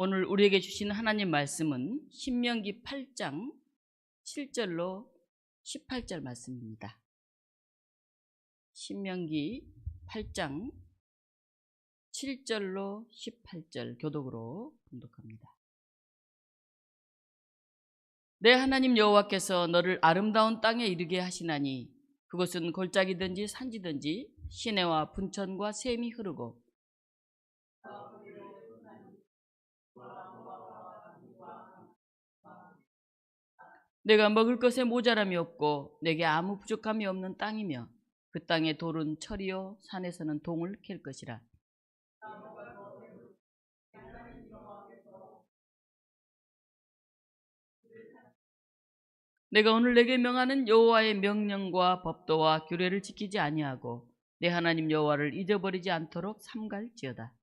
오늘 우리에게 주신 하나님 말씀은 신명기 8장 7절로 18절 말씀입니다. 신명기 8장 7절로 18절 교독으로 봉독합니다. 내 하나님 여호와께서 너를 아름다운 땅에 이르게 하시나니 그곳은 골짜기든지 산지든지 시내와 분천과 샘이 흐르고 내가 먹을 것에 모자람이 없고 내게 아무 부족함이 없는 땅이며 그 땅의 돌은 철이요 산에서는 동을 캘 것이라. 내가 오늘 내게 명하는 여호와의 명령과 법도와 규례를 지키지 아니하고 내 하나님 여호와를 잊어버리지 않도록 삼갈지어다.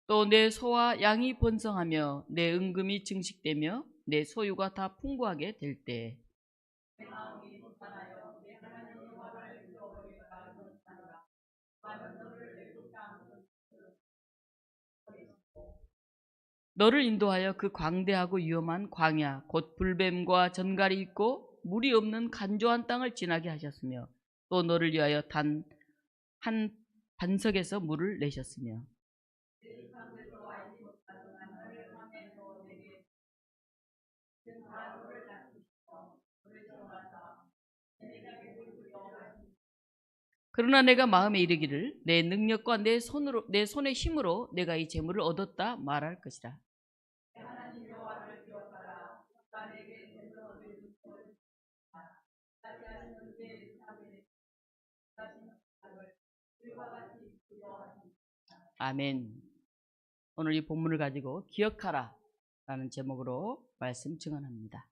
또 내 소와 양이 번성하며 내 은금이 증식되며 내 소유가 다 풍부하게 될 때에 너를 인도하여 그 광대하고 위험한 광야 곧 불뱀과 전갈이 있고 물이 없는 간조한 땅을 지나게 하셨으며 또 너를 위하여 단 한 반석에서 물을 내셨으며 그러나 내가 마음에 이르기를 내 능력과 내 손의 힘으로 내가 이 재물을 얻었다 말할 것이라. 아멘. 오늘 이 본문을 가지고 기억하라 라는 제목으로 말씀 증언합니다.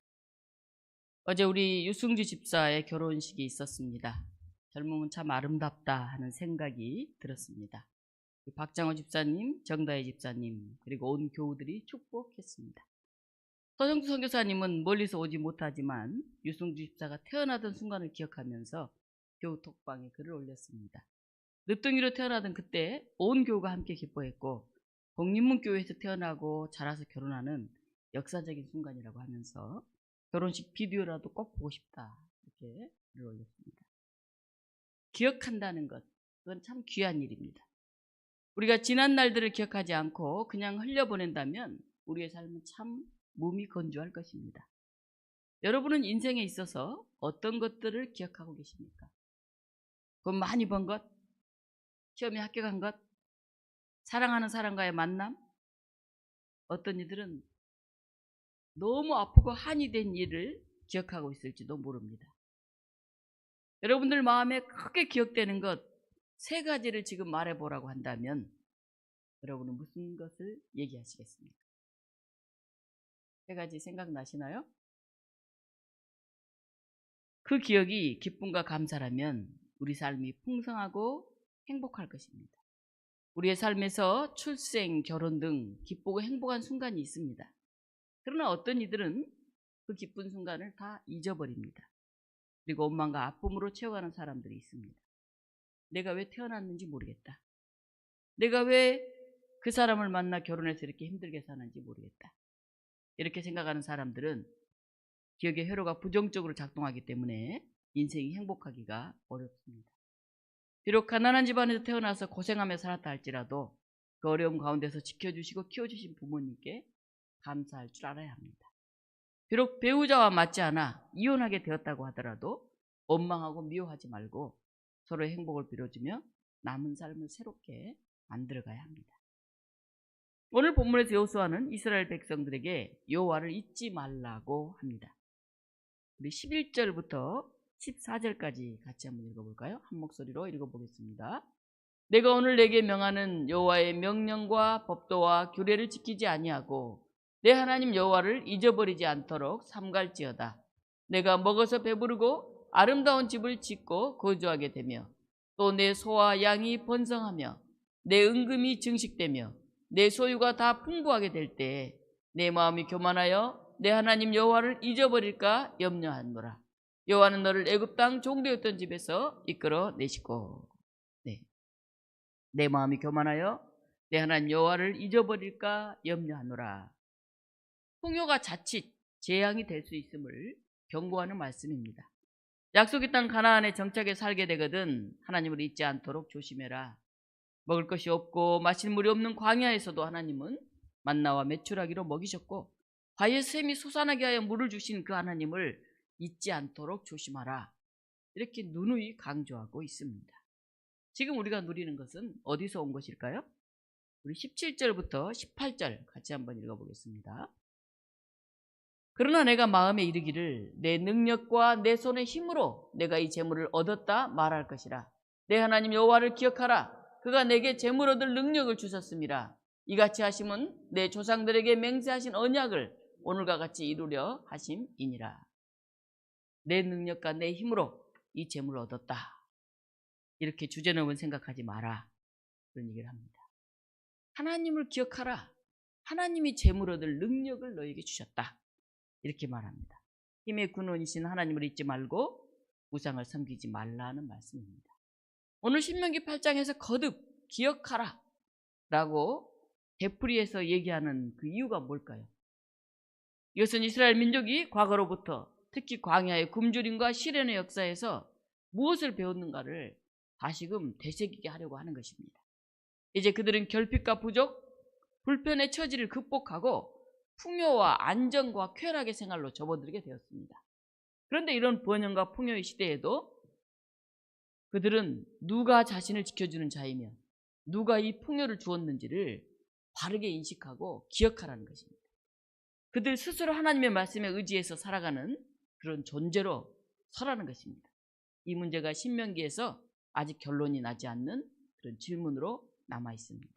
어제 우리 유승주 집사의 결혼식이 있었습니다. 젊음은 참 아름답다 하는 생각이 들었습니다. 박장호 집사님, 정다혜 집사님 그리고 온 교우들이 축복했습니다. 서정주 선교사님은 멀리서 오지 못하지만 유승주 집사가 태어나던 순간을 기억하면서 교우 톡방에 글을 올렸습니다. 늦둥이로 태어나던 그때 온 교우가 함께 기뻐했고 독립문교회에서 태어나고 자라서 결혼하는 역사적인 순간이라고 하면서 결혼식 비디오라도 꼭 보고 싶다 이렇게 글을 올렸습니다. 기억한다는 것, 그건 참 귀한 일입니다. 우리가 지난 날들을 기억하지 않고 그냥 흘려보낸다면 우리의 삶은 참 몸이 건조할 것입니다. 여러분은 인생에 있어서 어떤 것들을 기억하고 계십니까? 돈 많이 번 것, 시험에 합격한 것, 사랑하는 사람과의 만남, 어떤 이들은 너무 아프고 한이 된 일을 기억하고 있을지도 모릅니다. 여러분들 마음에 크게 기억되는 것 세 가지를 지금 말해보라고 한다면 여러분은 무슨 것을 얘기하시겠습니까? 세 가지 생각나시나요? 그 기억이 기쁨과 감사라면 우리 삶이 풍성하고 행복할 것입니다. 우리의 삶에서 출생, 결혼 등 기쁘고 행복한 순간이 있습니다. 그러나 어떤 이들은 그 기쁜 순간을 다 잊어버립니다. 그리고 원망과 아픔으로 채워가는 사람들이 있습니다. 내가 왜 태어났는지 모르겠다. 내가 왜 그 사람을 만나 결혼해서 이렇게 힘들게 사는지 모르겠다. 이렇게 생각하는 사람들은 기억의 회로가 부정적으로 작동하기 때문에 인생이 행복하기가 어렵습니다. 비록 가난한 집안에서 태어나서 고생하며 살았다 할지라도 그 어려움 가운데서 지켜주시고 키워주신 부모님께 감사할 줄 알아야 합니다. 비록 배우자와 맞지 않아 이혼하게 되었다고 하더라도 원망하고 미워하지 말고 서로의 행복을 빌어주며 남은 삶을 새롭게 만들어가야 합니다. 오늘 본문에서 여호수아는 이스라엘 백성들에게 여호와를 잊지 말라고 합니다. 우리 11절부터 14절까지 같이 한번 읽어볼까요? 한 목소리로 읽어보겠습니다. 내가 오늘 내게 명하는 여호와의 명령과 법도와 규례를 지키지 아니하고 내 하나님 여호와를 잊어버리지 않도록 삼갈지어다. 내가 먹어서 배부르고 아름다운 집을 짓고 거주하게 되며 또 내 소와 양이 번성하며 내 은금이 증식되며 내 소유가 다 풍부하게 될 때에 내 마음이 교만하여 내 하나님 여호와를 잊어버릴까 염려하노라. 여호와는 너를 애굽 땅 종되었던 집에서 이끌어 내시고. 네. 내 마음이 교만하여 내 하나님 여호와를 잊어버릴까 염려하노라. 풍요가 자칫 재앙이 될 수 있음을 경고하는 말씀입니다. 약속의 땅 가나안에 정착해 살게 되거든 하나님을 잊지 않도록 조심해라. 먹을 것이 없고 마실 물이 없는 광야에서도 하나님은 만나와 메추라기로 먹이셨고 바위의 샘이 솟아나게 하여 물을 주신 그 하나님을 잊지 않도록 조심하라. 이렇게 누누이 강조하고 있습니다. 지금 우리가 누리는 것은 어디서 온 것일까요? 우리 17절부터 18절 같이 한번 읽어보겠습니다. 그러나 내가 마음에 이르기를 내 능력과 내 손의 힘으로 내가 이 재물을 얻었다 말할 것이라. 내 하나님 여호와를 기억하라. 그가 내게 재물 얻을 능력을 주셨습니다. 이같이 하심은 내 조상들에게 맹세하신 언약을 오늘과 같이 이루려 하심이니라. 내 능력과 내 힘으로 이 재물을 얻었다. 이렇게 주제넘은 생각하지 마라. 그런 얘기를 합니다. 하나님을 기억하라. 하나님이 재물 얻을 능력을 너에게 주셨다. 이렇게 말합니다. 힘의 근원이신 하나님을 잊지 말고 우상을 섬기지 말라는 말씀입니다. 오늘 신명기 8장에서 거듭 기억하라 라고 되풀이해서 얘기하는 그 이유가 뭘까요? 이것은 이스라엘 민족이 과거로부터 특히 광야의 굶주림과 시련의 역사에서 무엇을 배웠는가를 다시금 되새기게 하려고 하는 것입니다. 이제 그들은 결핍과 부족, 불편의 처지를 극복하고 풍요와 안정과 쾌락의 생활로 접어들게 되었습니다. 그런데 이런 번영과 풍요의 시대에도 그들은 누가 자신을 지켜주는 자이며 누가 이 풍요를 주었는지를 바르게 인식하고 기억하라는 것입니다. 그들 스스로 하나님의 말씀에 의지해서 살아가는 그런 존재로 서라는 것입니다. 이 문제가 신명기에서 아직 결론이 나지 않는 그런 질문으로 남아 있습니다.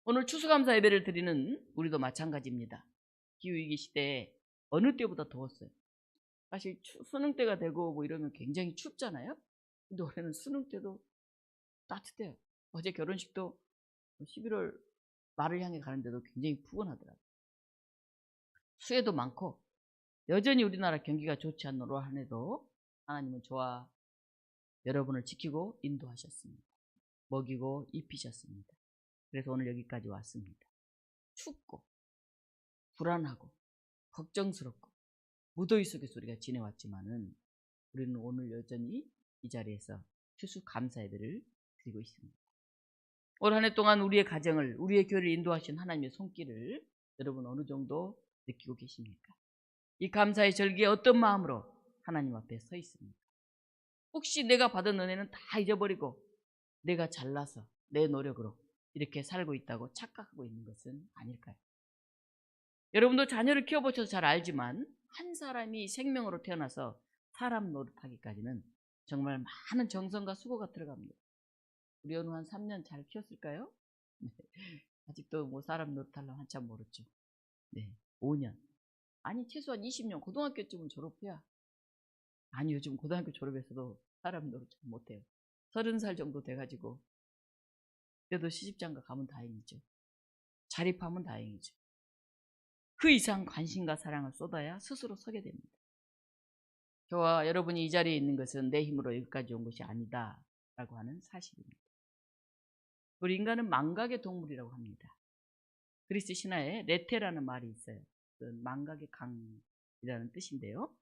오늘 추수감사 예배를 드리는 우리도 마찬가지입니다. 기후위기 시대에 어느 때보다 더웠어요. 사실 수능 때가 되고 뭐 이러면 굉장히 춥잖아요. 근데 올해는 수능 때도 따뜻해요. 어제 결혼식도 11월 말을 향해 가는데도 굉장히 푸근하더라고요. 수해도 많고 여전히 우리나라 경기가 좋지 않노로 한 해도 하나님은 저와 여러분을 지키고 인도하셨습니다. 먹이고 입히셨습니다. 그래서 오늘 여기까지 왔습니다. 춥고 불안하고 걱정스럽고 무더위 속에서 우리가 지내왔지만은 우리는 오늘 여전히 이 자리에서 추수감사 예배를 드리고 있습니다. 올 한 해 동안 우리의 가정을, 우리의 교회를 인도하신 하나님의 손길을 여러분 어느 정도 느끼고 계십니까? 이 감사의 절기에 어떤 마음으로 하나님 앞에 서 있습니까? 혹시 내가 받은 은혜는 다 잊어버리고 내가 잘나서 내 노력으로 이렇게 살고 있다고 착각하고 있는 것은 아닐까요? 여러분도 자녀를 키워보셔서 잘 알지만 한 사람이 생명으로 태어나서 사람 노릇하기까지는 정말 많은 정성과 수고가 들어갑니다. 우리 연우 한 3년 잘 키웠을까요? 네. 아직도 뭐 사람 노릇하려면 한참 멀었죠. 네, 5년. 아니 최소한 20년, 고등학교쯤은 졸업해야. 아니 요즘 고등학교 졸업해서도 사람 노릇 잘 못해요. 30살 정도 돼가지고 그래도 시집장가 가면 다행이죠. 자립하면 다행이죠. 그 이상 관심과 사랑을 쏟아야 스스로 서게 됩니다. 저와 여러분이 이 자리에 있는 것은 내 힘으로 여기까지 온 것이 아니다 라고 하는 사실입니다. 우리 인간은 망각의 동물이라고 합니다. 그리스 신화에 레테라는 말이 있어요. 망각의 강이라는 뜻인데요.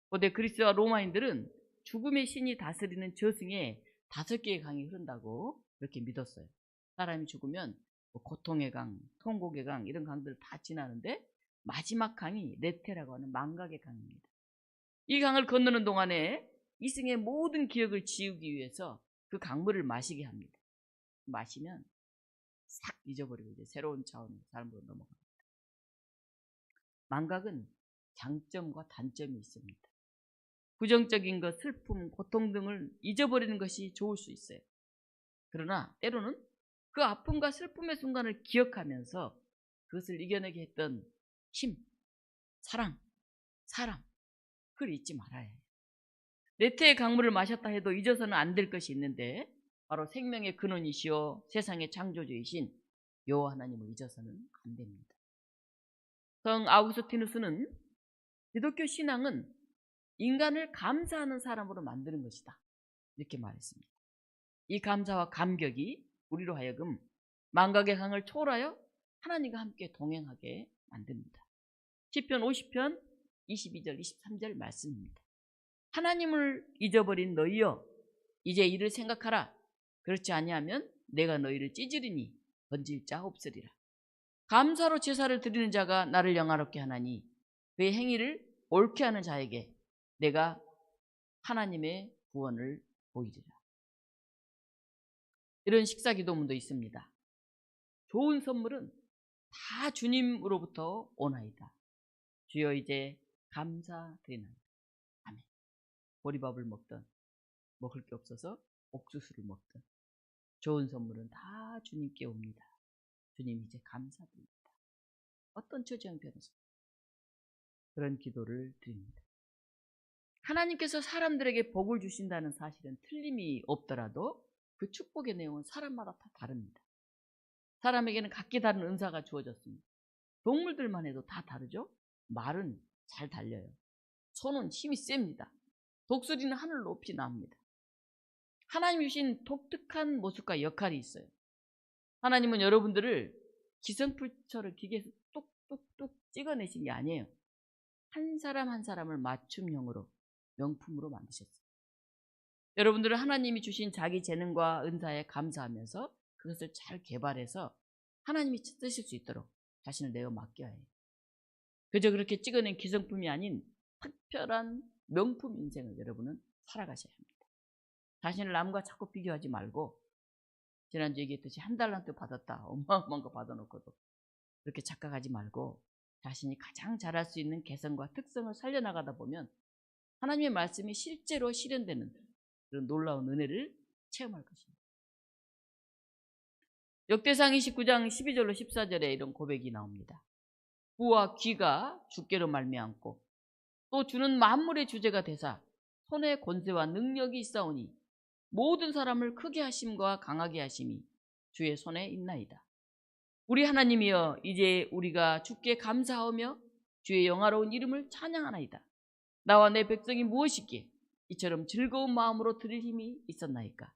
고대 그리스와 로마인들은 죽음의 신이 다스리는 저승에 5개의 강이 흐른다고 그렇게 믿었어요. 사람이 죽으면 고통의 강, 통곡의 강 이런 강들을 다 지나는데 마지막 강이 레테라고 하는 망각의 강입니다. 이 강을 건너는 동안에 이승의 모든 기억을 지우기 위해서 그 강물을 마시게 합니다. 마시면 싹 잊어버리고 이제 새로운 차원의 삶으로 넘어갑니다. 망각은 장점과 단점이 있습니다. 부정적인 것, 슬픔, 고통 등을 잊어버리는 것이 좋을 수 있어요. 그러나 때로는 그 아픔과 슬픔의 순간을 기억하면서 그것을 이겨내게 했던 힘, 사랑, 사람, 그걸 잊지 말아야 해요. 레테의 강물을 마셨다 해도 잊어서는 안 될 것이 있는데 바로 생명의 근원이시오 세상의 창조주이신 여호와 하나님을 잊어서는 안 됩니다. 성 아우구스티누스는 기독교 신앙은 인간을 감사하는 사람으로 만드는 것이다 이렇게 말했습니다. 이 감사와 감격이 우리로 하여금 망각의 강을 초월하여 하나님과 함께 동행하게 만듭니다. 시편 50편 22절 23절 말씀입니다. 하나님을 잊어버린 너희여 이제 이를 생각하라. 그렇지 아니하면 내가 너희를 찢으리니 건질 자 없으리라. 감사로 제사를 드리는 자가 나를 영화롭게 하나니 그의 행위를 옳게 하는 자에게 내가 하나님의 구원을 보이리라. 이런 식사기도문도 있습니다. 좋은 선물은 다 주님으로부터 오나이다. 주여 이제 감사드리나이다. 아멘. 보리밥을 먹던 먹을 게 없어서 옥수수를 먹던 좋은 선물은 다 주님께 옵니다. 주님 이제 감사드립니다. 어떤 처지 형편에서 그런 기도를 드립니다. 하나님께서 사람들에게 복을 주신다는 사실은 틀림이 없더라도 그 축복의 내용은 사람마다 다 다릅니다. 사람에게는 각기 다른 은사가 주어졌습니다. 동물들만 해도 다 다르죠? 말은 잘 달려요. 소는 힘이 셉니다. 독수리는 하늘 높이 납니다. 하나님 주신 독특한 모습과 역할이 있어요. 하나님은 여러분들을 기성풀처럼 기계에서 뚝뚝뚝 찍어내신 게 아니에요. 한 사람 한 사람을 맞춤형으로 명품으로 만드셨어요. 여러분들은 하나님이 주신 자기 재능과 은사에 감사하면서 그것을 잘 개발해서 하나님이 쓰실 수 있도록 자신을 내어 맡겨야 해요. 그저 그렇게 찍어낸 기성품이 아닌 특별한 명품 인생을 여러분은 살아가셔야 합니다. 자신을 남과 자꾸 비교하지 말고 지난주에 얘기했듯이 한 달란트 받았다 어마어마한 거 받아놓고도 그렇게 착각하지 말고 자신이 가장 잘할 수 있는 개성과 특성을 살려나가다 보면 하나님의 말씀이 실제로 실현되는 그런 놀라운 은혜를 체험할 것입니다. 역대상 29장 12절로 14절에 이런 고백이 나옵니다. 부와 귀가 주께로 말미암고 또 주는 만물의 주제가 되사 손에 권세와 능력이 있사오니 모든 사람을 크게 하심과 강하게 하심이 주의 손에 있나이다. 우리 하나님이여 이제 우리가 주께 감사하며 주의 영화로운 이름을 찬양하나이다. 나와 내 백성이 무엇이기에 이처럼 즐거운 마음으로 드릴 힘이 있었나이까.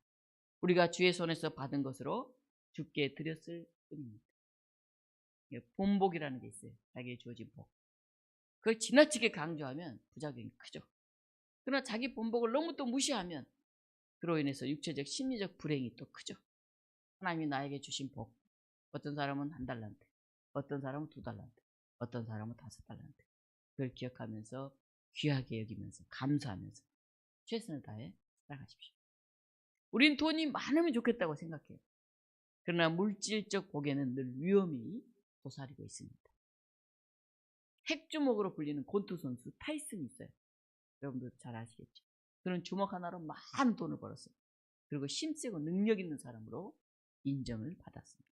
우리가 주의 손에서 받은 것으로 주께 드렸을 뿐입니다. 본복이라는 게 있어요. 자기에 주어진 복. 그걸 지나치게 강조하면 부작용이 크죠. 그러나 자기 본복을 너무 또 무시하면 그로 인해서 육체적 심리적 불행이 또 크죠. 하나님이 나에게 주신 복, 어떤 사람은 1달란트, 어떤 사람은 2달란트, 어떤 사람은 5달란트. 그걸 기억하면서 귀하게 여기면서 감사하면서 최선을 다해 살아가십시오. 우린 돈이 많으면 좋겠다고 생각해요. 그러나 물질적 복에는 늘 위험이 도사리고 있습니다. 핵주먹으로 불리는 권투 선수 타이슨이 있어요. 여러분들 잘 아시겠죠? 그는 주먹 하나로 많은 돈을 벌었어요. 그리고 힘세고 능력 있는 사람으로 인정을 받았습니다.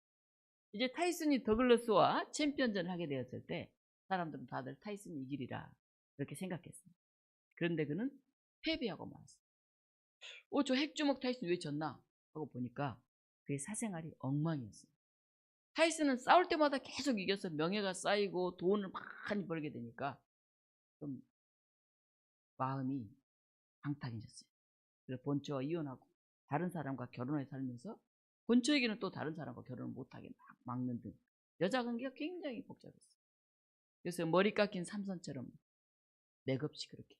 이제 타이슨이 더글러스와 챔피언전을 하게 되었을 때 사람들은 다들 타이슨이 이기리라 그렇게 생각했습니다. 그런데 그는 패배하고 말았어요. 저 핵주먹 타이슨 왜 졌나 하고 보니까 그의 사생활이 엉망이었어요. 타이슨은 싸울 때마다 계속 이겨서 명예가 쌓이고 돈을 많이 벌게 되니까 좀 마음이 방탕해졌어요. 그래서 본처와 이혼하고 다른 사람과 결혼해 살면서 본처에게는 또 다른 사람과 결혼을 못하게 막 막는 등 여자 관계가 굉장히 복잡했어요. 그래서 머리 깎인 삼손처럼 맥없이 그렇게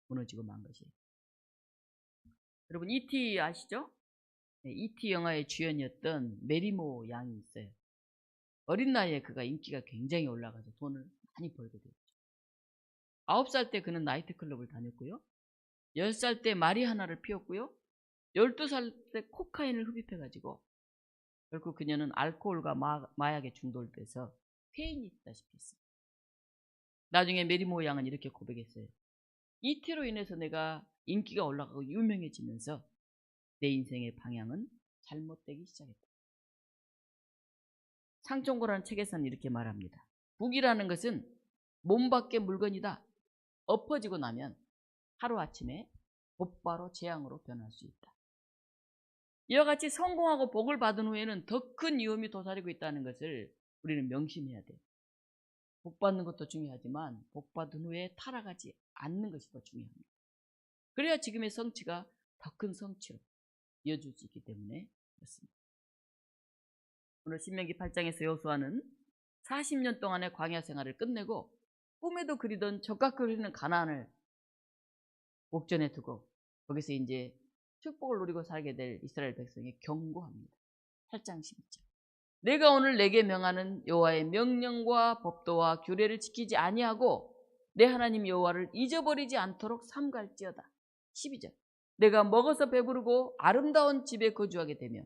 무너지고 만 것이에요. 여러분 E.T. 아시죠? 네, E.T. 영화의 주연이었던 메리모 양이 있어요. 어린 나이에 그가 인기가 굉장히 올라가서 돈을 많이 벌게 됐죠. 9살 때 그는 나이트클럽을 다녔고요. 10살 때 마리화나를 피웠고요. 12살 때 코카인을 흡입해가지고 결국 그녀는 알코올과 마약에 중독돼서 폐인이 됐다시피 했어요. 나중에 메리모 양은 이렇게 고백했어요. E.T.로 인해서 내가 인기가 올라가고 유명해지면서 내 인생의 방향은 잘못되기 시작했다. 상총고라는 책에서는 이렇게 말합니다. 북이라는 것은 몸 밖의 물건이다. 엎어지고 나면 하루아침에 곧바로 재앙으로 변할 수 있다. 이와 같이 성공하고 복을 받은 후에는 더 큰 위험이 도사리고 있다는 것을 우리는 명심해야 돼요. 복 받는 것도 중요하지만 복 받은 후에 타락하지 않는 것이 더 중요합니다. 그래야 지금의 성취가 더 큰 성취로 이어질 수 있기 때문에 그렇습니다. 오늘 신명기 8장에서 여호수아는 40년 동안의 광야 생활을 끝내고 꿈에도 그리던 적각을 그리는 가나안을 목전에 두고 거기서 이제 축복을 누리고 살게 될 이스라엘 백성에 경고합니다. 8장 12절. 내가 오늘 내게 명하는 여호와의 명령과 법도와 규례를 지키지 아니하고 내 하나님 여호와를 잊어버리지 않도록 삼갈지어다. 12절. 내가 먹어서 배부르고 아름다운 집에 거주하게 되며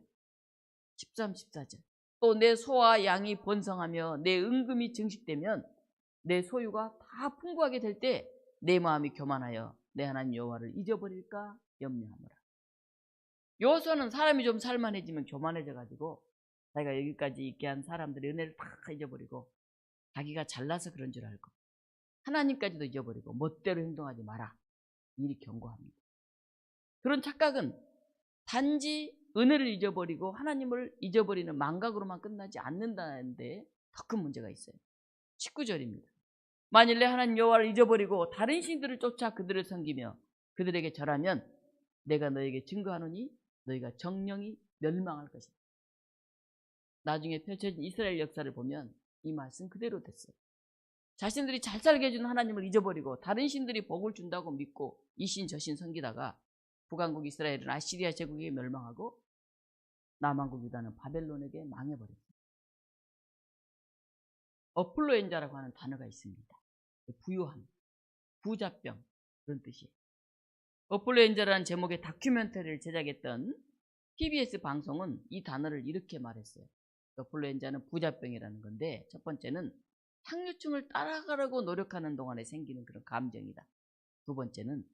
13, 14절. 또 내 소와 양이 번성하며 내 은금이 증식되면 내 소유가 다 풍부하게 될 때 내 마음이 교만하여 내 하나님 여호와를 잊어버릴까 염려하노라. 여호수아는 사람이 좀 살만해지면 교만해져 가지고 자기가 여기까지 있게 한 사람들의 은혜를 다 잊어버리고 자기가 잘나서 그런 줄 알고 하나님까지도 잊어버리고 멋대로 행동하지 마라. 미리 경고합니다. 그런 착각은 단지 은혜를 잊어버리고 하나님을 잊어버리는 망각으로만 끝나지 않는다는데 더 큰 문제가 있어요. 19절입니다. 만일 내 하나님 여호와를 잊어버리고 다른 신들을 쫓아 그들을 섬기며 그들에게 절하면 내가 너에게 증거하노니 너희가 정령이 멸망할 것이다. 나중에 펼쳐진 이스라엘 역사를 보면 이 말씀 그대로 됐어요. 자신들이 잘 살게 해주는 하나님을 잊어버리고 다른 신들이 복을 준다고 믿고 이 신 저 신 섬기다가 북왕국 이스라엘은 아시리아 제국에게 멸망하고 남왕국 유다는 바벨론에게 망해버렸어요. 어플로엔자라고 하는 단어가 있습니다. 부유함, 부자병 그런 뜻이에요. 어플로엔자라는 제목의 다큐멘터리를 제작했던 TBS 방송은 이 단어를 이렇게 말했어요. 어플로엔자는 부자병이라는 건데 첫 번째는 상류층을 따라가려고 노력하는 동안에 생기는 그런 감정이다. 두 번째는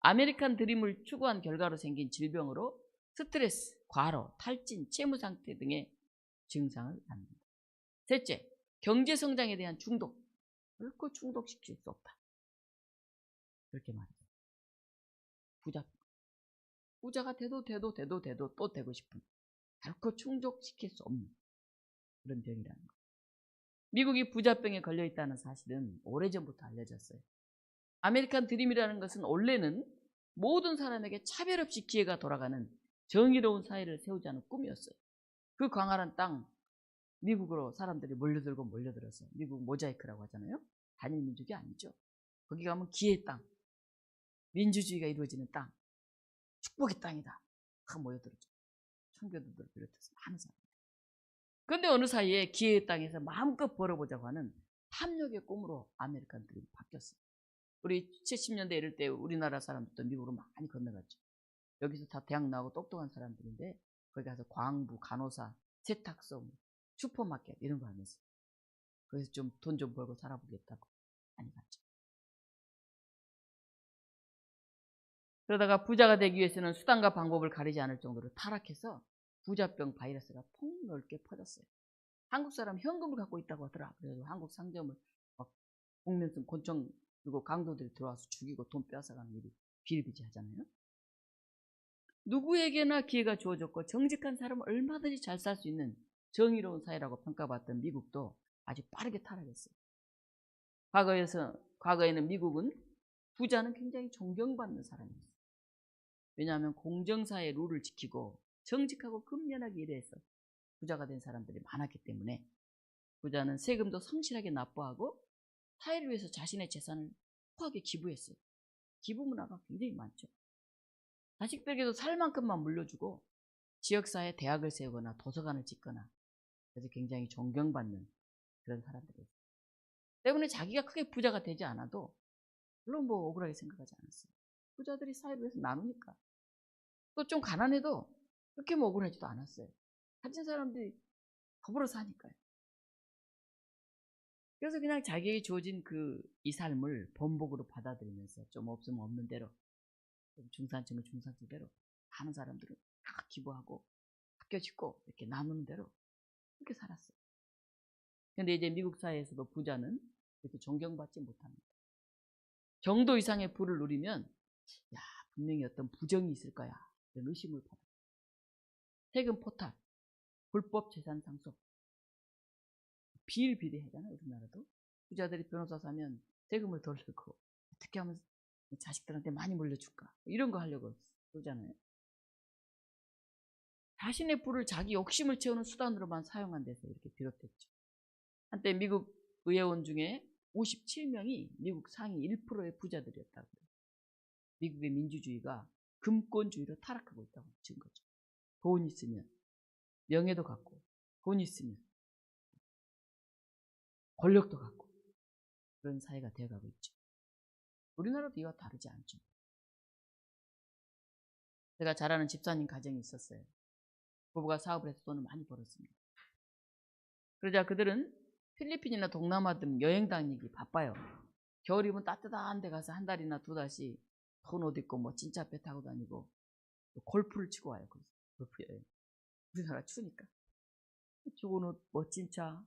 아메리칸 드림을 추구한 결과로 생긴 질병으로 스트레스, 과로, 탈진, 채무 상태 등의 증상을 낳는다. 셋째, 경제 성장에 대한 중독. 결코 중독시킬 수 없다. 그렇게 말했어요. 부자가 돼도 또 되고 싶은 결코 충족시킬 수 없는 그런 병이라는 거. 미국이 부자병에 걸려있다는 사실은 오래전부터 알려졌어요. 아메리칸 드림이라는 것은 원래는 모든 사람에게 차별 없이 기회가 돌아가는 정의로운 사회를 세우자는 꿈이었어요. 그 광활한 땅 미국으로 사람들이 몰려들어서 미국 모자이크라고 하잖아요. 단일 민족이 아니죠. 거기 가면 기회의 땅, 민주주의가 이루어지는 땅, 축복의 땅이다. 다 모여들었죠. 청교도들을 비롯해서 많은 사람들. 그런데 어느 사이에 기회의 땅에서 마음껏 벌어보자고 하는 탐욕의 꿈으로 아메리칸 드림이 바뀌었어요. 우리 70년대 이럴 때 우리나라 사람들도 미국으로 많이 건너갔죠. 여기서 다 대학 나오고 똑똑한 사람들인데 거기 가서 광부, 간호사, 세탁소, 슈퍼마켓 이런 거 하면서 거기서 좀 돈 좀 벌고 살아보겠다고 많이 갔죠. 그러다가 부자가 되기 위해서는 수단과 방법을 가리지 않을 정도로 타락해서 부자병 바이러스가 폭넓게 퍼졌어요. 한국 사람 현금을 갖고 있다고 하더라. 그래서 한국 상점을 막 복면성 권총 그리고 강도들이 들어와서 죽이고 돈 빼앗아가는 일이 비일비재하잖아요. 누구에게나 기회가 주어졌고 정직한 사람은 얼마든지 잘 살 수 있는 정의로운 사회라고 평가받던 미국도 아주 빠르게 타락했어요. 과거에는 미국은 부자는 굉장히 존경받는 사람이었어요. 왜냐하면 공정사회 룰을 지키고 정직하고 근면하게 일해서 부자가 된 사람들이 많았기 때문에 부자는 세금도 성실하게 납부하고 사회를 위해서 자신의 재산을 후하게 기부했어요. 기부 문화가 굉장히 많죠. 자식들에게도 살 만큼만 물려주고 지역사회에 대학을 세우거나 도서관을 짓거나 그래서 굉장히 존경받는 그런 사람들이었어요. 때문에 자기가 크게 부자가 되지 않아도 물론 뭐 억울하게 생각하지 않았어요. 부자들이 사회를 위해서 나누니까. 또 좀 가난해도 그렇게 뭐 억울하지도 않았어요. 가진 사람들이 더불어 사니까요. 그래서 그냥 자기에게 주어진 이 삶을 번복으로 받아들이면서 좀 없으면 없는 대로 좀 중산층은 중산층대로 많은 사람들은 다 기부하고 학교 짓고 이렇게 나누는 대로 그렇게 살았어요. 그런데 이제 미국 사회에서도 부자는 이렇게 존경받지 못합니다. 정도 이상의 부를 누리면 야 분명히 어떤 부정이 있을 거야 이런 의심을 받아요. 세금 포탈, 불법 재산 상속 비일비재하잖아요. 우리나라도 부자들이 변호사 사면 세금을 덜 내고 어떻게 하면 자식들한테 많이 물려줄까 이런 거 하려고 그러잖아요. 자신의 부를 자기 욕심을 채우는 수단으로만 사용한 데서 이렇게 비롯됐죠. 한때 미국 의회원 중에 57명이 미국 상위 1%의 부자들이었다고 그래요. 미국의 민주주의가 금권주의로 타락하고 있다고 증거죠. 돈 있으면 명예도 갖고, 돈 있으면 권력도 갖고, 그런 사회가 되어가고 있죠. 우리나라도 이와 다르지 않죠. 제가 잘 아는 집사님 가정이 있었어요. 부부가 사업을 해서 돈을 많이 벌었습니다. 그러자 그들은 필리핀이나 동남아 등 여행 다니기 바빠요. 겨울이면 따뜻한 데 가서 한 달이나 두 달씩 돈 옷 입고 뭐 진짜 배 타고 다니고 골프를 치고 와요. 골프 여행. 우리나라 추우니까. 좋은 옷, 멋진 차.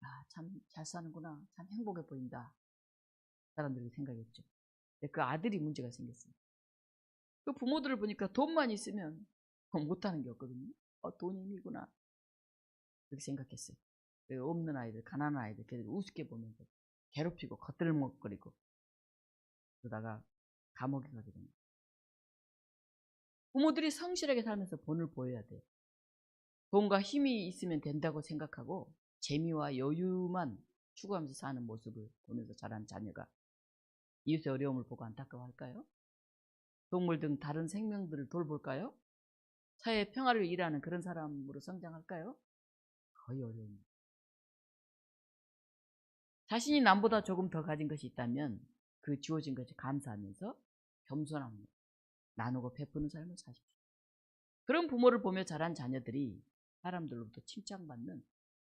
아, 참 잘 사는구나. 참 행복해 보인다. 사람들이 생각했죠. 근데 그 아들이 문제가 생겼어요. 그 부모들을 보니까 돈만 있으면 못하는 게 없거든요. 돈이 힘이구나. 그렇게 생각했어요. 없는 아이들, 가난한 아이들, 걔들 우습게 보면서 괴롭히고 겉들먹거리고 그러다가 감옥에 가게 됩니다. 부모들이 성실하게 살면서 본을 보여야 돼요. 돈과 힘이 있으면 된다고 생각하고 재미와 여유만 추구하면서 사는 모습을 보면서 자란 자녀가 이웃의 어려움을 보고 안타까워할까요? 동물 등 다른 생명들을 돌볼까요? 사회의 평화를 일하는 그런 사람으로 성장할까요? 거의 어려웁니다. 자신이 남보다 조금 더 가진 것이 있다면 그 주어진 것에 감사하면서 겸손함으로 나누고 베푸는 삶을 사십시오. 그런 부모를 보며 자란 자녀들이 사람들로부터 칭찬받는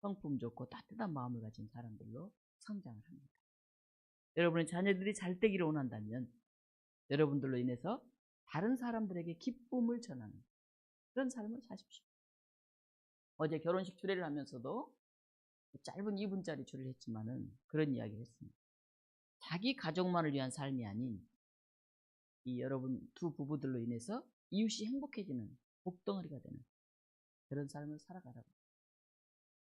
성품 좋고 따뜻한 마음을 가진 사람들로 성장을 합니다. 여러분의 자녀들이 잘 되기를 원한다면 여러분들로 인해서 다른 사람들에게 기쁨을 전하는 그런 삶을 사십시오. 어제 결혼식 주례를 하면서도 짧은 2분짜리 주례를 했지만은 그런 이야기를 했습니다. 자기 가족만을 위한 삶이 아닌 이 여러분 두 부부들로 인해서 이웃이 행복해지는 복덩어리가 되는 그런 삶을 살아가라고.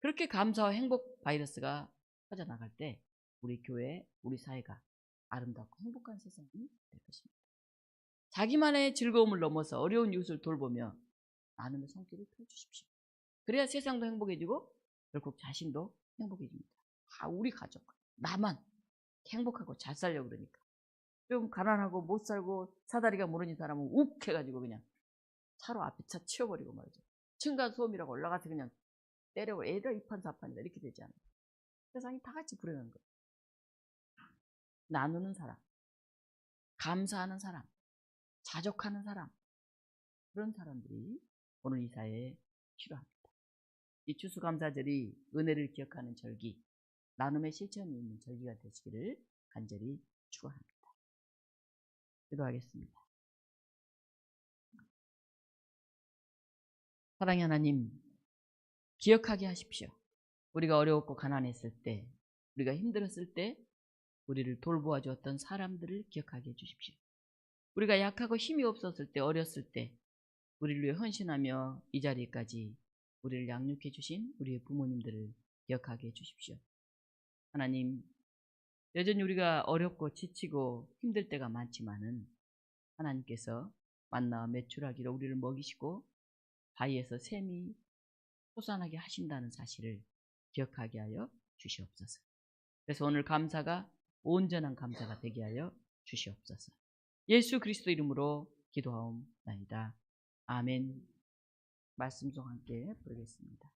그렇게 감사와 행복 바이러스가 퍼져나갈 때 우리 교회, 우리 사회가 아름답고 행복한 세상이 될 것입니다. 자기만의 즐거움을 넘어서 어려운 이웃을 돌보며 나눔의 손길을 펴주십시오. 그래야 세상도 행복해지고 결국 자신도 행복해집니다. 우리 가족, 나만 행복하고 잘 살려고 그러니까. 좀 가난하고 못 살고 사다리가 무너진 사람은 욱 해가지고 그냥 차로 앞에 차 치워버리고 말이죠. 층간소음이라고 올라가서 그냥 때려고 애들 이판사판이다 이렇게 되지 않아요. 세상이 다 같이 불행한 거예요. 나누는 사람, 감사하는 사람, 자족하는 사람, 그런 사람들이 오늘 이 사회에 필요합니다. 이 추수감사절이 은혜를 기억하는 절기, 나눔의 실천이 있는 절기가 되시기를 간절히 축원합니다. 기도하겠습니다. 사랑의 하나님, 기억하게 하십시오. 우리가 어려웠고 가난했을 때, 우리가 힘들었을 때 우리를 돌보아 주었던 사람들을 기억하게 해주십시오. 우리가 약하고 힘이 없었을 때, 어렸을 때 우리를 위해 헌신하며 이 자리까지 우리를 양육해 주신 우리의 부모님들을 기억하게 해주십시오. 하나님, 여전히 우리가 어렵고 지치고 힘들 때가 많지만은 하나님께서 만나와 메추라기로 우리를 먹이시고 바위에서 샘이 솟아나게 하신다는 사실을 기억하게 하여 주시옵소서. 그래서 오늘 감사가 온전한 감사가 되게 하여 주시옵소서. 예수 그리스도 이름으로 기도하옵나이다. 아멘. 말씀 송 함께 부르겠습니다.